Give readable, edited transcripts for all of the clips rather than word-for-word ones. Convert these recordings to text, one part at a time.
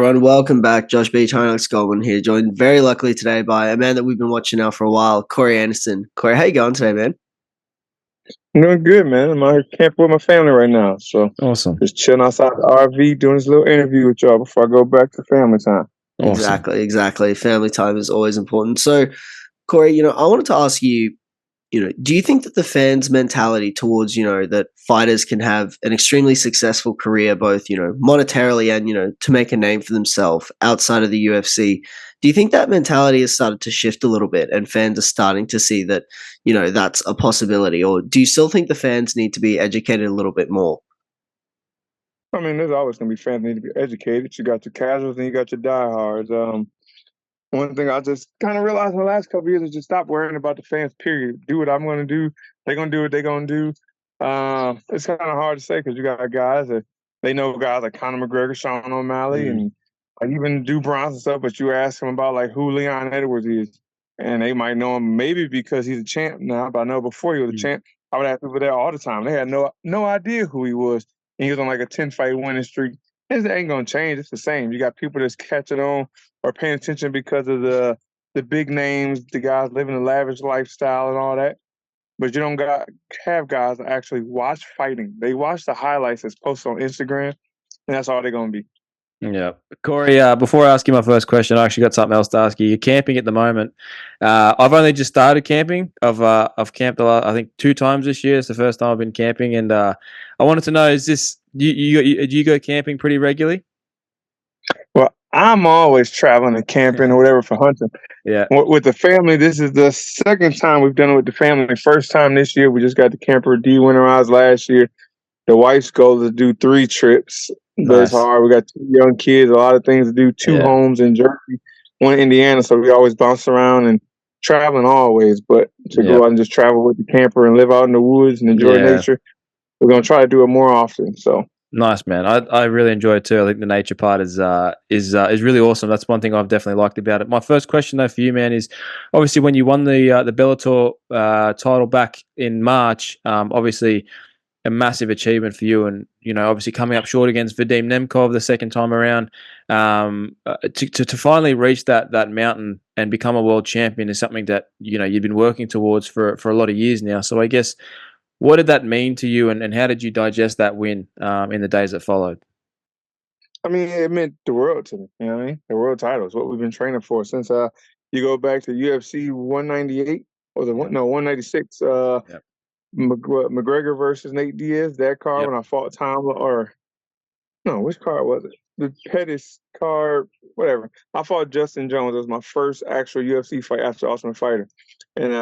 everyone? Welcome back. Josh B. Alex Goldman here, joined very luckily today by a man that we've been watching now for a while, Corey Anderson. Corey, how you going today, man? I'm doing good, man. I'm out here camping with my family right now. So Awesome. just chilling outside the RV, doing this little interview with y'all before I go back to family time. Awesome. Exactly. Family time is always important. So, Corey, I wanted to ask you, do you think that the fans' mentality towards, that fighters can have an extremely successful career, both, monetarily and, to make a name for themselves outside of the UFC, do you think that mentality has started to shift a little bit and fans are starting to see that, that's a possibility? Or do you still think the fans need to be educated a little bit more? I mean, there's always going to be fans that need to be educated. You got your casuals and you got your diehards. One thing I just kind of realized in the last couple of years is just stop worrying about the fans, period. Do what I'm going to do. They're going to do what they're going to do. It's kind of hard to say because you got guys that they know guys like Conor McGregor, Sean O'Malley, and even do Bronson stuff, but you ask them about like who Leon Edwards is, and they might know him maybe because he's a champ now, but I know before he was a champ, I would ask people there all the time. They had no idea who he was, and he was on like a 10-fight winning streak. It ain't going to change. It's the same. You got people that's catching on or paying attention because of the big names, the guys living a lavish lifestyle and all that. But you don't have guys that actually watch fighting. They watch the highlights that's posted on Instagram, and that's all they're going to be. Yeah. Corey, before I ask you my first question, I actually got something else to ask you. You're camping at the moment. I've only just started camping. I've camped I think 2 times this year. It's the first time I've been camping, and I wanted to know: is this do you go camping pretty regularly? Well, I'm always traveling and camping or whatever for hunting. Yeah. With the family, this is the second time we've done it with the family. First time this year, we just got the camper de-winterized last year. The wife's goal is to do 3 trips, but it's Nice. hard. We got 2 young kids, a lot of things to do, 2 Yeah. homes in Jersey, 1 in Indiana, so we always bounce around and traveling always. But to Yeah. go out and just travel with the camper and live out in the woods and enjoy Yeah. nature, we're going to try to do it more often. So Nice, man. I really enjoy it too. I think the nature part is really awesome. That's one thing I've definitely liked about it. My first question though for you, man, is obviously when you won the Bellator title back in March, obviously a massive achievement for you, and obviously coming up short against Vadim Nemkov the second time around, to finally reach that mountain and become a world champion is something that you've been working towards for a lot of years now. So I guess, what did that mean to you, and how did you digest that win in the days that followed? I mean, it meant the world to me. You know what I mean? The world title is what we've been training for since you go back to UFC 198 or Yep. 196. Yep. McGregor versus Nate Diaz. That card Yep. when I fought Tom or no, which card was it? The Pettis card, whatever. I fought Justin Jones. It was my first actual UFC fight after Ultimate Fighter, and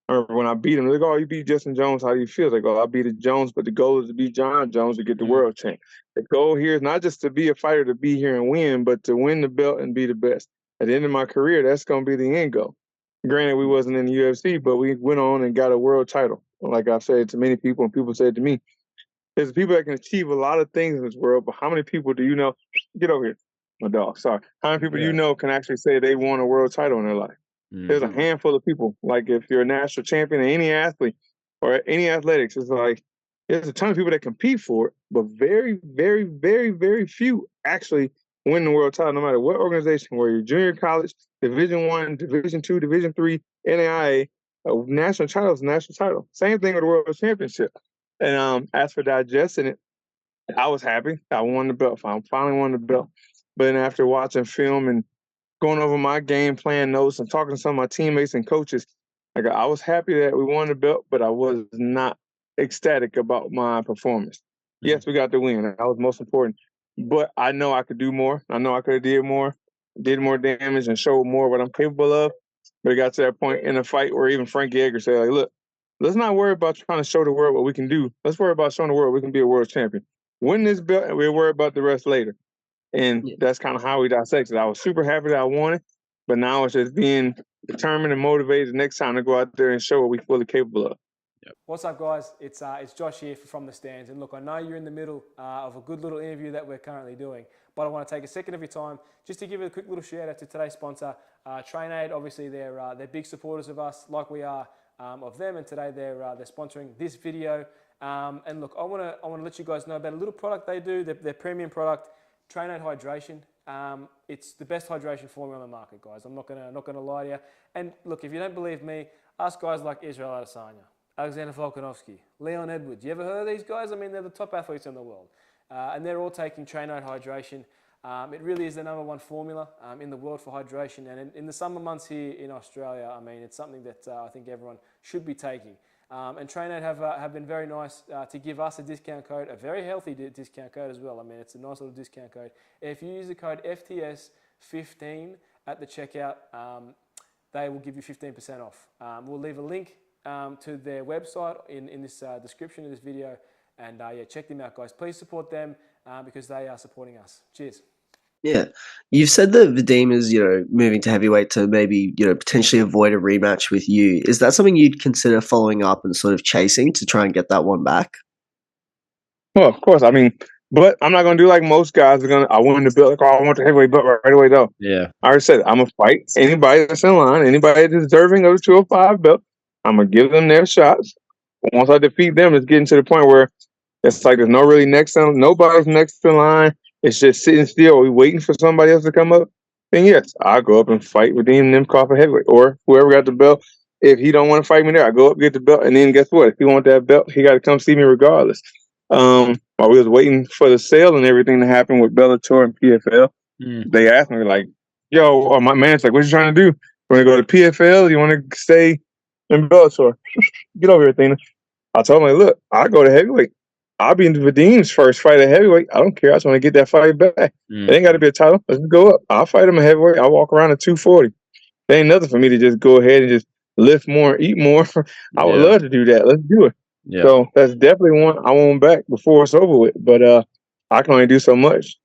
I remember when I beat him. They're like, "Oh, you beat Justin Jones. How do you feel?" Like, "Oh, I beat Jones, but the goal is to beat John Jones to get the world champ. The goal here is not just to be a fighter to be here and win, but to win the belt and be the best. At the end of my career, that's going to be the end goal. Granted, we wasn't in the UFC, but we went on and got a world title. Like I've said to many people, and people said to me, there's people that can achieve a lot of things in this world, but how many people do you know? Get over here, my dog. Sorry. How many people do you know can actually say they won a world title in their life? There's a handful of people. Like if you're a national champion in any athlete or any athletics, it's like there's a ton of people that compete for it, but very, very, very, very few actually win the world title, no matter what organization, where you're junior college, Division I, Division II, Division III, NAIA, a national title is a national title. Same thing with the world championship. And as for digesting it, I was happy. I won the belt. I finally won the belt. But then after watching film and going over my game plan notes and talking to some of my teammates and coaches, like I was happy that we won the belt, but I was not ecstatic about my performance. Yes, we got the win. That was most important. But I know I could do more. I know I could have did more damage and showed more what I'm capable of. But it got to that point in the fight where even Frankie Edgar said, like, look, let's not worry about trying to show the world what we can do. Let's worry about showing the world we can be a world champion. Win this belt, and we'll worry about the rest later. And that's kind of how we dissected. I was super happy that I won it, but now it's just being determined and motivated next time to go out there and show what we're fully capable of. What's up, guys? It's Josh here from the stands. And look, I know you're in the middle of a good little interview that we're currently doing, but I want to take a second of your time just to give a quick little shout out to today's sponsor, TrainAid. Obviously, they're big supporters of us, like we are of them. And today they're sponsoring this video. And look, I want to let you guys know about a little product they do. Their premium product, TrainAid Hydration. It's the best hydration formula on the market, guys. I'm not gonna lie to you. And look, if you don't believe me, ask guys like Israel Adesanya, Alexander Volkanovski, Leon Edwards. You ever heard of these guys? I mean, they're the top athletes in the world, and they're all taking Trainade hydration. It really is the #1 formula in the world for hydration, and in the summer months here in Australia, I mean, it's something that I think everyone should be taking. And Trainade have been very nice to give us a discount code, a very healthy discount code as well. I mean, it's a nice little discount code. If you use the code FTS15 at the checkout, they will give you 15% off. We'll leave a link to their website in this description of this video. And yeah, check them out, guys. Please support them because they are supporting us. Cheers. Yeah. You've said that Vadim is, moving to heavyweight to maybe, potentially avoid a rematch with you. Is that something you'd consider following up and sort of chasing to try and get that one back? Well, of course. I mean, but I'm not going to do like most guys are going to. I want the belt. Like, I want the heavyweight belt right away, though. Yeah. I already said it. I'm going to fight anybody that's in line, anybody deserving of the 205 belt. I'm going to give them their shots. Once I defeat them, it's getting to the point where it's like there's nobody's next in line. It's just sitting still. Are we waiting for somebody else to come up? Then yes, I'll go up and fight with Nemkov at heavyweight or whoever got the belt. If he don't want to fight me there, I go up, get the belt, and then guess what? If he want that belt, he got to come see me regardless. While we was waiting for the sale and everything to happen with Bellator and PFL, they asked me like, "Yo," my man's like, "What you trying to do? You want to go to PFL? You want to stay in Bellator? Get over here, Athena." I told him, like, "Look, I go to heavyweight. I'll be in Vadim's first fight at heavyweight. I don't care. I just want to get that fight back. It ain't got to be a title. Let's just go up. I'll fight him at heavyweight. I'll walk around at 240. There ain't nothing for me to just go ahead and just lift more, eat more. I would love to do that. Let's do it." Yeah. So that's definitely one I want back before it's over with. But I can only do so much.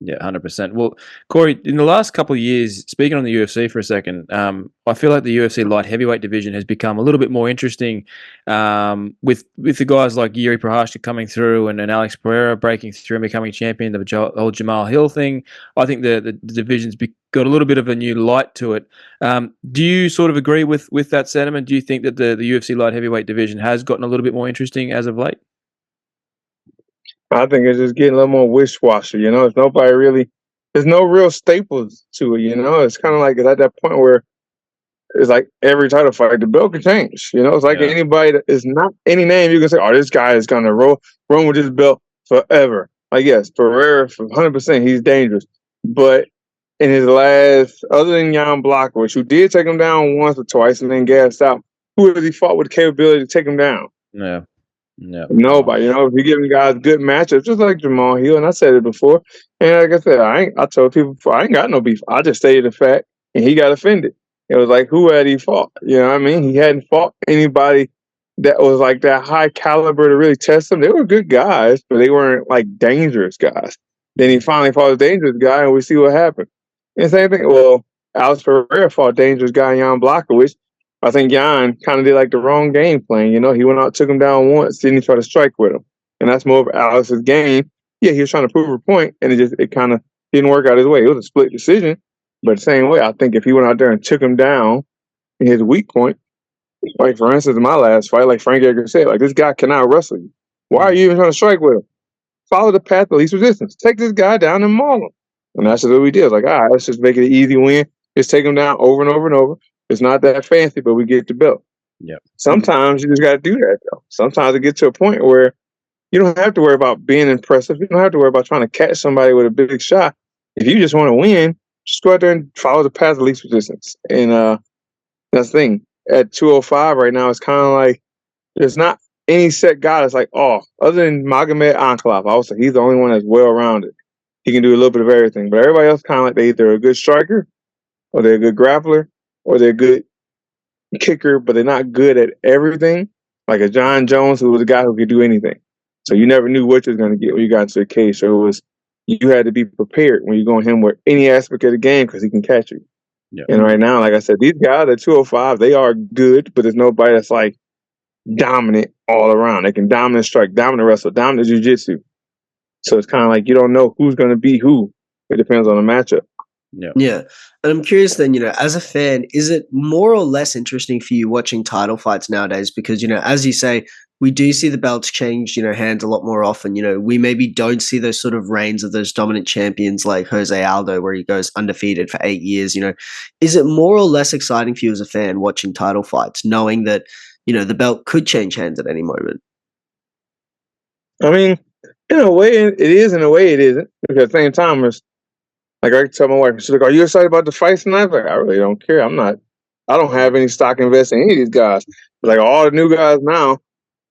Yeah, 100%. Well, Corey, in the last couple of years, speaking on the UFC for a second, I feel like the UFC light heavyweight division has become a little bit more interesting with the guys like Yuri Prochazka coming through and Alex Pereira breaking through and becoming champion, the whole Jamal Hill thing. I think the division's got a little bit of a new light to it. Do you sort of agree with that sentiment? Do you think that the UFC light heavyweight division has gotten a little bit more interesting as of late? I think it's just getting a little more wish-washy, There's there's no real staples to it, It's kind of like at that point where it's like every title fight, the belt can change, It's like anybody that is not any name you can say, "Oh, this guy is going to run with this belt forever." Like, yes, Pereira, 100%, he's dangerous. But in his last, other than Jan Blachowicz, who did take him down once or twice and then gassed out, who has he fought with the capability to take him down? Yeah. Yeah. Nobody, if you're giving guys good matchups, just like Jamal Hill, and I said it before, and like I said, I told people before, I ain't got no beef. I just stated the fact, and he got offended. It was like, who had he fought? You know what I mean? He hadn't fought anybody that was like that high caliber to really test him. They were good guys, but they weren't like dangerous guys. Then he finally fought a dangerous guy, and we see what happened. And same thing. Well, Alex Pereira fought dangerous guy Jan Blachowicz. I think Jan kind of did like the wrong game plan. He went out, took him down once, then he tried to strike with him. And that's more of Alex's game. Yeah, he was trying to prove a point, and it kind of didn't work out his way. It was a split decision. But the same way, I think if he went out there and took him down in his weak point, like for instance, in my last fight, like Frank Edgar said, like this guy cannot wrestle you. Why are you even trying to strike with him? Follow the path of least resistance. Take this guy down and maul him. And that's just what we did. It's like, all right, let's just make it an easy win. Just take him down over and over and over. It's not that fancy, but we get the belt. Yeah. Sometimes you just got to do that, though. Sometimes it gets to a point where you don't have to worry about being impressive. You don't have to worry about trying to catch somebody with a big shot. If you just want to win, just go out there and follow the path of least resistance. And that's the thing. At 205 right now, it's kind of like there's not any set guy that's like, oh, other than Magomed Ankalaev, I would say he's the only one that's well-rounded. He can do a little bit of everything. But everybody else kind of like they either a good striker or they're a good grappler or they're a good kicker, but they're not good at everything. Like a John Jones, who was a guy who could do anything. So you never knew what you was going to get when you got into the cage. So you had to be prepared when you're going him with any aspect of the game because he can catch you. Yeah. And right now, like I said, these guys at 205, they are good, but there's nobody that's like dominant all around. They can dominant strike, dominant wrestle, dominant jiu-jitsu. So it's kind of like you don't know who's going to be who. It depends on the matchup. Yeah. And I'm curious then, as a fan, is it more or less interesting for you watching title fights nowadays? Because, as you say, we do see the belts change, hands a lot more often. We maybe don't see those sort of reigns of those dominant champions like Jose Aldo, where he goes undefeated for 8 years. Is it more or less exciting for you as a fan watching title fights, knowing that, the belt could change hands at any moment? I mean, in a way, it is. In a way, it isn't. Because at the same time, it's like I tell my wife, she's like, "Are you excited about the fights tonight?" I'm like, I really don't care. I'm not. I don't have any stock invested in any of these guys. Like all the new guys now,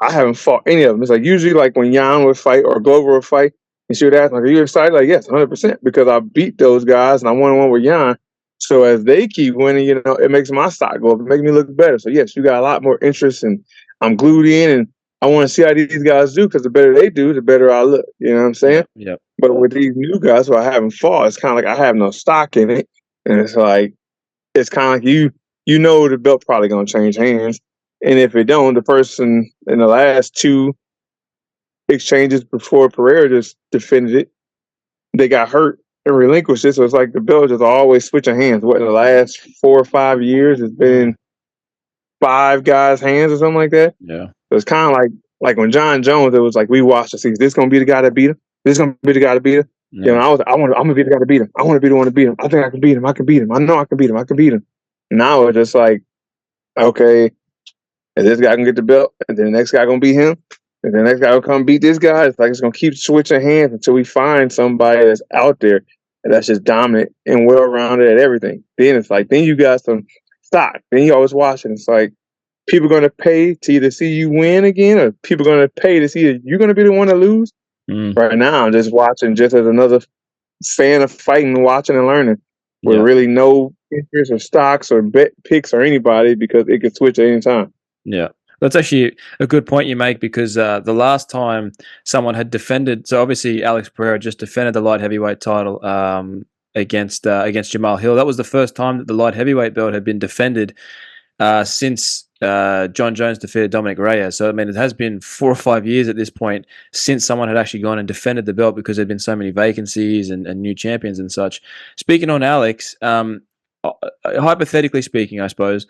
I haven't fought any of them. It's like usually like when Jan would fight or Glover would fight, and she would ask, like, "Are you excited?" Like, yes, 100%, because I beat those guys and I won one with Jan. So as they keep winning, it makes my stock go up. It makes me look better. So yes, you got a lot more interest, and I'm glued in, and I want to see how these guys do, because the better they do, the better I look. You know what I'm saying? Yeah. But with these new guys who I haven't fought, it's kind of like I have no stock in it, and it's kind of like the belt probably gonna change hands, and if it don't, the person in the last two exchanges before Pereira just defended it, they got hurt and relinquished it. So it's like the belt just always switching hands. What, in the last 4 or 5 years, it's been 5 guys' hands or something like that. Yeah. So it's kind of like when John Jones, it was like we watched to see, is this gonna be the guy that beat him? This is gonna be the guy that beat him? Yeah. I'm gonna be the guy to beat him. I want to be the one to beat him. I think I can beat him. I can beat him. I know I can beat him. I can beat him. Now it's just like, okay, and this guy can get the belt, and then the next guy gonna beat him, and the next guy will come beat this guy. It's like it's gonna keep switching hands until we find somebody that's out there that's just dominant and well rounded at everything. Then it's like, then you got some stock. Then you always watching. It's like people gonna pay to either see you win again, or people gonna pay to see that you're gonna be the one to lose. Right now, I'm just watching, just as another fan of fighting, watching and learning, with really no interest or stocks or bet picks or anybody, because it could switch at any time. Yeah. That's actually a good point you make, because the last time someone had defended, so obviously Alex Pereira just defended the light heavyweight title against Jamal Hill. That was the first time that the light heavyweight belt had been defended since John Jones defeated Dominic Reyes. So, I mean, it has been 4 or 5 years at this point since someone had actually gone and defended the belt, because there had been so many vacancies and new champions and such. Speaking on Alex, hypothetically speaking, I suppose,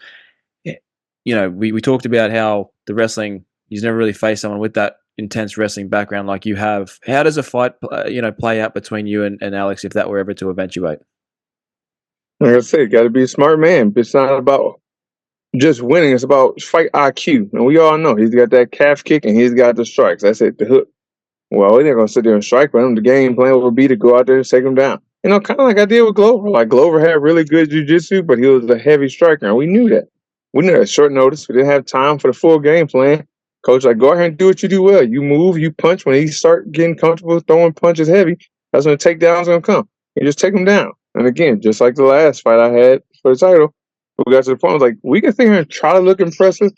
we talked about how the wrestling, he's never really faced someone with that intense wrestling background like you have. How does a fight, play out between you and Alex if that were ever to eventuate? Like I said, got to be a smart man. It's not about just winning. It's about fight IQ. And we all know he's got that calf kick and he's got the strikes. That's it, the hook. Well, we're not going to sit there and strike with him. The game plan would be to go out there and take him down. Kind of like I did with Glover. Like Glover had really good jiu-jitsu, but he was a heavy striker, and we knew that. We knew that at short notice. We didn't have time for the full game plan. Coach, like, go ahead and do what you do well. You move, you punch. When he start getting comfortable throwing punches heavy, that's when the takedowns going to come. You just take him down. And again, just like the last fight I had for the title, we got to the point, I was like, we can sit here and try to look impressive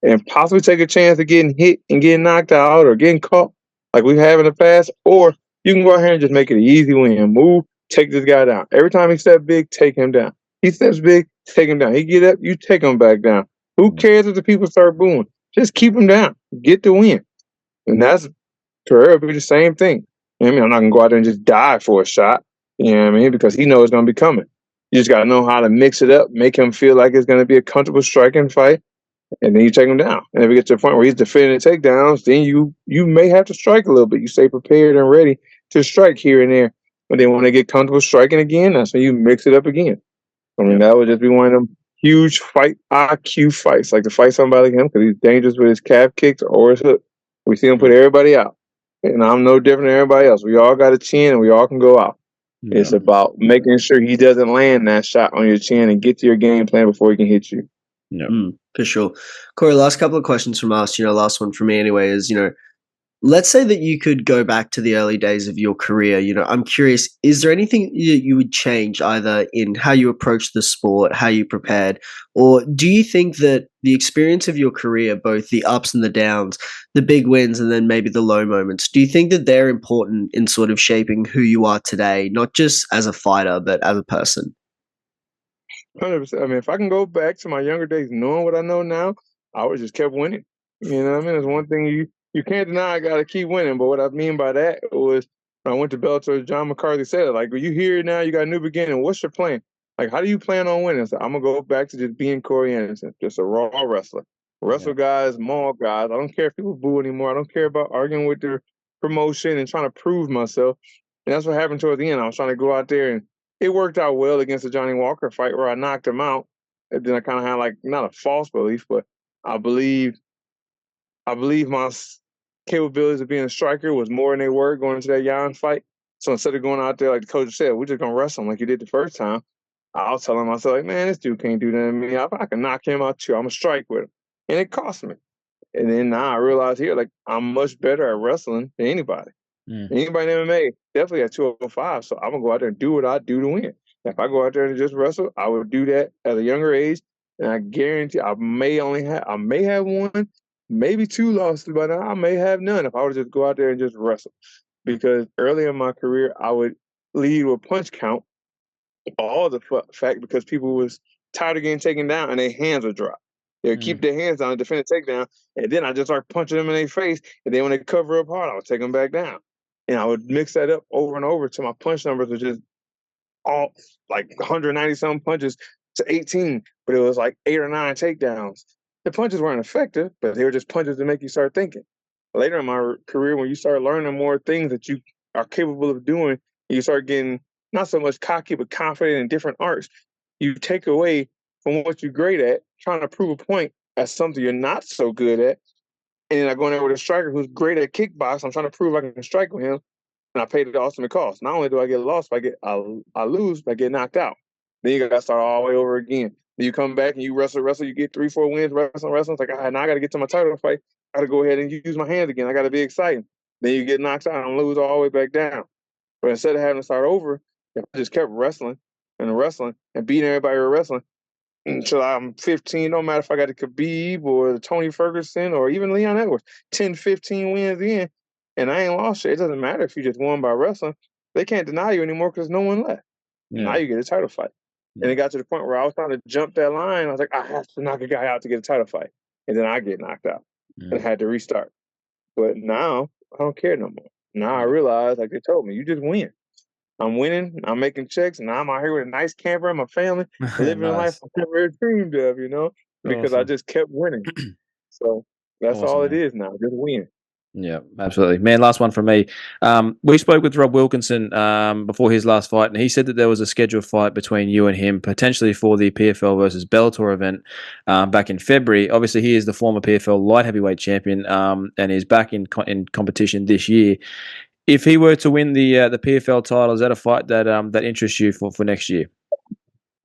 and possibly take a chance of getting hit and getting knocked out or getting caught like we have in the past, or you can go out here and just make it an easy win. Move, take this guy down. Every time he steps big, take him down. He steps big, take him down. He get up, you take him back down. Who cares if the people start booing? Just keep him down. Get the win. And that's Pereira will be the same thing. I'm not going to go out there and just die for a shot, because he knows it's going to be coming. You just got to know how to mix it up, make him feel like it's going to be a comfortable striking fight, and then you take him down. And if we get to the point where he's defending takedowns, then you may have to strike a little bit. You stay prepared and ready to strike here and there. But then when they get comfortable striking again, that's when you mix it up again. That would just be one of them huge fight IQ fights, like to fight somebody like him, because he's dangerous with his calf kicks or his hook. We see him put everybody out. And I'm no different than everybody else. We all got a chin and we all can go out. Yeah. It's about making sure he doesn't land that shot on your chin and get to your game plan before he can hit you. Yeah. For sure. Corey, last couple of questions from us, last one from me anyway is, let's say that you could go back to the early days of your career. I'm curious, is there anything that you would change either in how you approach the sport, how you prepared, or do you think that the experience of your career, both the ups and the downs, the big wins and then maybe the low moments, do you think that they're important in sort of shaping who you are today, not just as a fighter, but as a person? 100%. If I can go back to my younger days knowing what I know now, I would just kept winning. It's one thing you can't deny. I got to keep winning. But what I mean by that was when I went to Bellator, John McCarthy said it. Like, well, you here now, you got a new beginning. What's your plan? Like, how do you plan on winning? I said, I'm going to go back to just being Corey Anderson, just a raw wrestler. Wrestle guys, mall guys. I don't care if people boo anymore. I don't care about arguing with their promotion and trying to prove myself. And that's what happened towards the end. I was trying to go out there, and it worked out well against the Johnny Walker fight where I knocked him out. And then I kind of had like not a false belief, but I believe my capabilities of being a striker was more than they were going into that Jan fight. So instead of going out there like the coach said, we're just gonna wrestle him like you did the first time, I was telling myself like, man, this dude can't do that to me. I can knock him out too. I'm gonna strike with him, and it cost me. And then now I realize here, like I'm much better at wrestling than anybody. Anybody in MMA, definitely at 205. So I'm gonna go out there and do what I do to win. If I go out there and just wrestle, I would do that at a younger age, and I guarantee I may have one, maybe two losses, but I may have none if I would just go out there and just wrestle. Because early in my career, I would lead with punch count, all the fact because people was tired of getting taken down and their hands would drop. They would keep their hands down and defend a takedown, and then I just start punching them in their face, and then when they cover up hard, I would take them back down. And I would mix that up over and over till my punch numbers were just all like 190-something punches to 18, but it was like 8 or 9 takedowns. The punches weren't effective, but they were just punches to make you start thinking. Later in my career, when you start learning more things that you are capable of doing, you start getting not so much cocky, but confident in different arts. You take away from what you're great at, trying to prove a point at something you're not so good at. And then I go in there with a striker who's great at kickbox. I'm trying to prove I can strike with him, and I paid the ultimate cost. Not only do I get lost, I lose by getting knocked out. Then you got to start all the way over again. Then you come back and you wrestle, you get 3-4 wins, wrestling. It's like, now I got to get to my title fight. I got to go ahead and use my hands again. I got to be exciting. Then you get knocked out and lose all the way back down. But instead of having to start over, if I just kept wrestling and beating everybody with wrestling until I'm 15, no matter if I got the Khabib or the Tony Ferguson or even Leon Edwards, 10, 15 wins in, and I ain't lost shit. It doesn't matter if you just won by wrestling. They can't deny you anymore because no one left. Yeah. Now you get a title fight. Yeah. And it got to the point where I was trying to jump that line. I was like, I have to knock a guy out to get a title fight. And then I get knocked out. And I had to restart. But now I don't care no more. Now I realize, like they told me, you just win. I'm winning. I'm making checks. And now I'm out here with a nice camper and my family, living a life I've never dreamed of, because I just kept winning. So that's all it is now, just win. Yeah, absolutely. Man, last one from me. We spoke with Rob Wilkinson before his last fight, and he said that there was a scheduled fight between you and him, potentially for the PFL versus Bellator event back in February. Obviously, he is the former PFL light heavyweight champion and is back in competition this year. If he were to win the PFL title, is that a fight that that interests you for next year?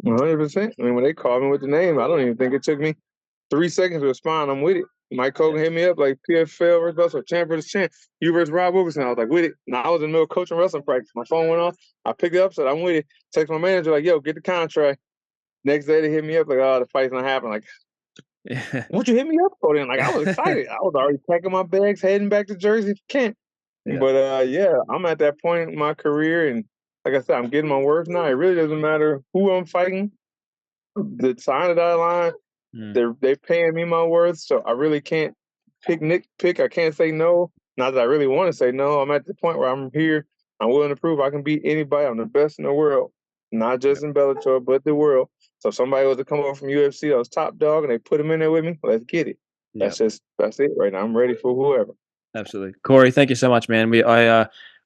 100%. I mean, when they called me with the name, I don't even think it took me 3 seconds to respond. I'm with it. Mike Hogan hit me up like PFL versus Bellator, champ versus champ. You versus Rob Wilkinson. I was like, with it. Now I was in the middle of coaching wrestling practice. My phone went off. I picked it up, said, I'm with it. Text my manager like, yo, get the contract. Next day they hit me up like, oh, the fight's not happening. Like, what'd you hit me up for then? Like, I was excited. I was already packing my bags, heading back to Jersey if you can. Yeah. But I'm at that point in my career, and like I said, I'm getting my worth now. It really doesn't matter who I'm fighting. The sign of that line, they're paying me my worth, so I really can't pick. I can't say no. Not that I really want to say no. I'm at the point where I'm here. I'm willing to prove I can beat anybody. I'm the best in the world, not just in Bellator, but the world. So if somebody was to come over from UFC, I was top dog, and they put him in there with me, let's get it. That's it right now. I'm ready for whoever. Absolutely. Corey, thank you so much, man.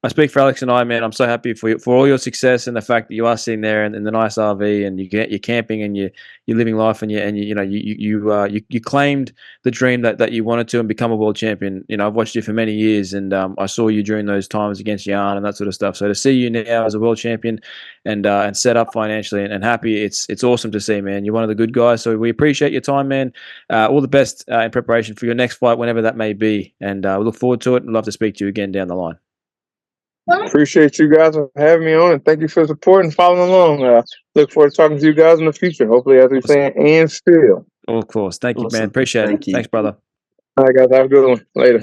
I speak for Alex and I, man. I'm so happy for all your success and the fact that you are sitting there in the nice RV and you're camping and you're living life and you claimed the dream that you wanted to and become a world champion. I've watched you for many years and I saw you during those times against Jan and that sort of stuff. So to see you now as a world champion and set up financially and happy, it's awesome to see, man. You're one of the good guys. So we appreciate your time, man. All the best in preparation for your next fight, whenever that may be. And we look forward to it and love to speak to you again down the line. Appreciate you guys for having me on, and thank you for the support and following along. Look forward to talking to you guys in the future, hopefully, as we're saying, and still. Of course. Thank you, man. Appreciate it. You. Thanks, brother. All right, guys. Have a good one. Later.